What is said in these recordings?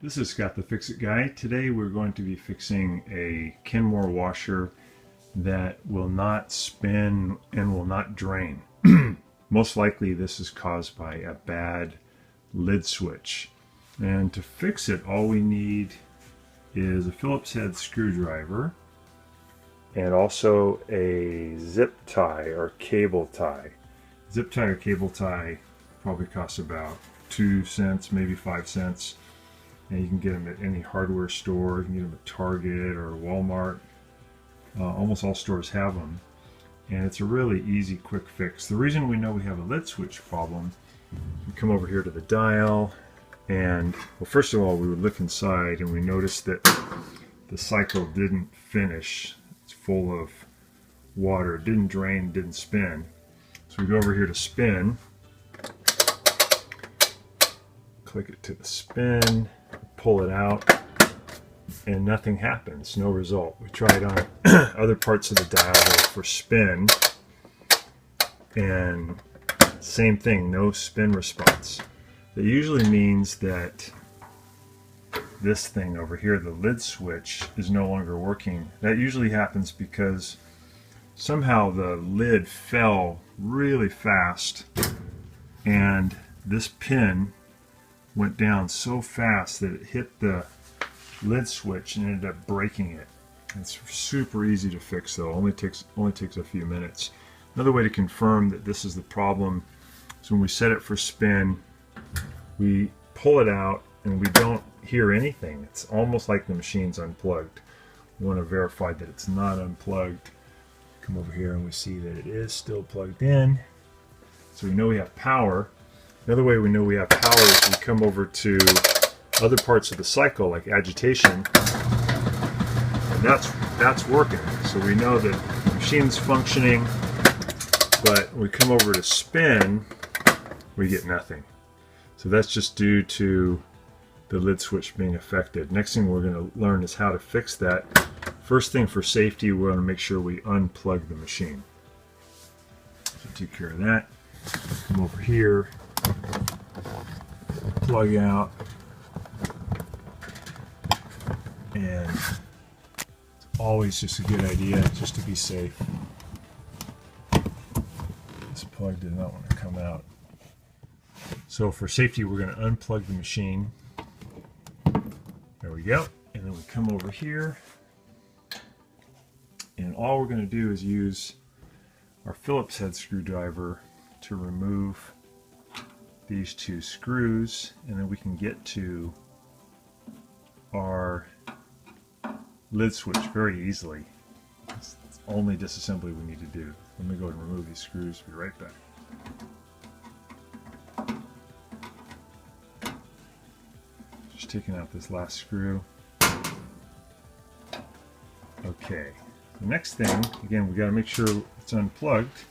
This is Scott the Fix-It Guy. Today we're going to be fixing a Kenmore washer that will not spin and will not drain. Most likely this is caused by a bad lid switch. And to fix it, all we need is a Phillips head screwdriver and also a zip tie or cable tie. Zip tie or cable tie probably costs about 2 cents, maybe 5 cents. And you can get them at any hardware store. You can get them at Target or Walmart. Almost all stores have them. And it's a really easy, quick fix. The reason we know we have a lid switch problem, we come over here to the dial, and well, first of all, we would look inside and we noticed that the cycle didn't finish. It's full of water. It didn't drain, didn't spin. So we go over here to spin. Click it to the spin. Pull it out, and nothing happens, no result. We tried on other parts of the dial for spin, and same thing, no spin response. That usually means that this thing over here, the lid switch, is no longer working. That usually happens because somehow the lid fell really fast, and this pin went down so fast that it hit the lid switch and ended up breaking it. It's super easy to fix though. Only takes a few minutes. Another way to confirm that this is the problem is when we set it for spin, we pull it out and we don't hear anything. It's almost like the machine's unplugged. We want to verify that it's not unplugged. Come over here and we see that it is still plugged in. So we know we have power. Another way we know we have power is we come over to other parts of the cycle, like agitation, and that's working. So we know that the machine's functioning, but when we come over to spin, we get nothing. So that's just due to the lid switch being affected. Next thing we're going to learn is how to fix that. First thing for safety, we're going to make sure we unplug the machine. So take care of that. Come over here. Plug out, and it's always just a good idea just to be safe. This plug did not want to come out. So for safety, we're going to unplug the machine. There we go. And then we come over here, and all we're going to do is use our Phillips head screwdriver to remove these two screws, and then we can get to our lid switch very easily. It's only disassembly we need to do. Let me go ahead and remove these screws. Be right back. Just taking out this last screw. Okay. The next thing, again, we got to make sure it's unplugged.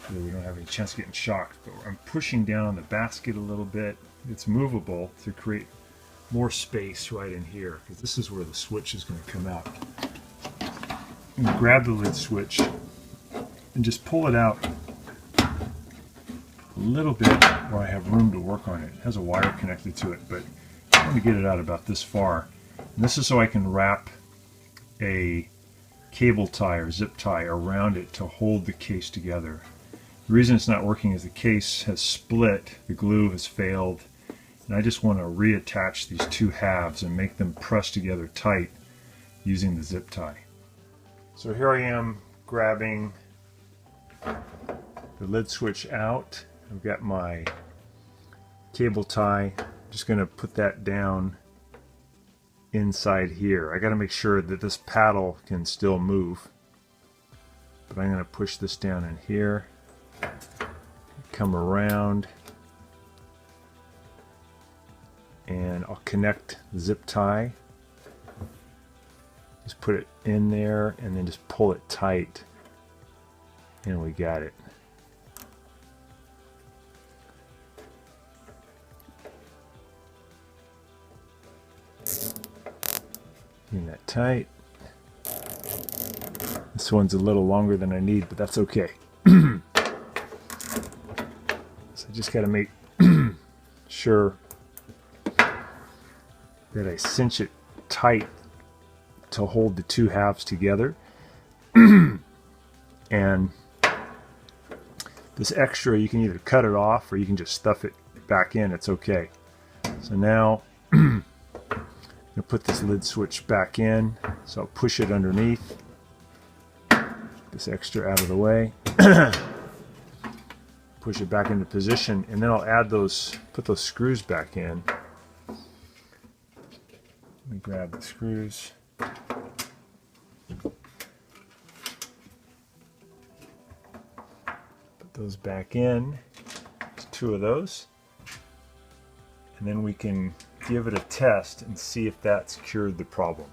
So we don't have any chance of getting shocked, but I'm pushing down on the basket a little bit. It's movable to create more space right in here, because this is where the switch is going to come out. I'm going to grab the lid switch and just pull it out a little bit where I have room to work on it. It has a wire connected to it, but I'm going to get it out about this far. And this is so I can wrap a cable tie or zip tie around it to hold the case together. The reason it's not working is the case has split, the glue has failed, and I just want to reattach these two halves and make them press together tight using the zip tie. So here I am grabbing the lid switch out. I've got my cable tie. I'm just going to put that down inside here. I got to make sure that this paddle can still move, but I'm going to push this down in here. Come around, and I'll connect the zip tie. Just put it in there and then just pull it tight, and we got it. Getting that tight. This one's a little longer than I need, but that's okay. So I just got to make sure that I cinch it tight to hold the two halves together. And this extra, you can either cut it off or you can just stuff it back in. It's okay. So now I'm going to put this lid switch back in. So I'll push it underneath. This extra out of the way. Push it back into position, and then I'll add those, put those screws back in. Let me grab the screws. Put those back in. There's two of those. And then we can give it a test and see if that's cured the problem.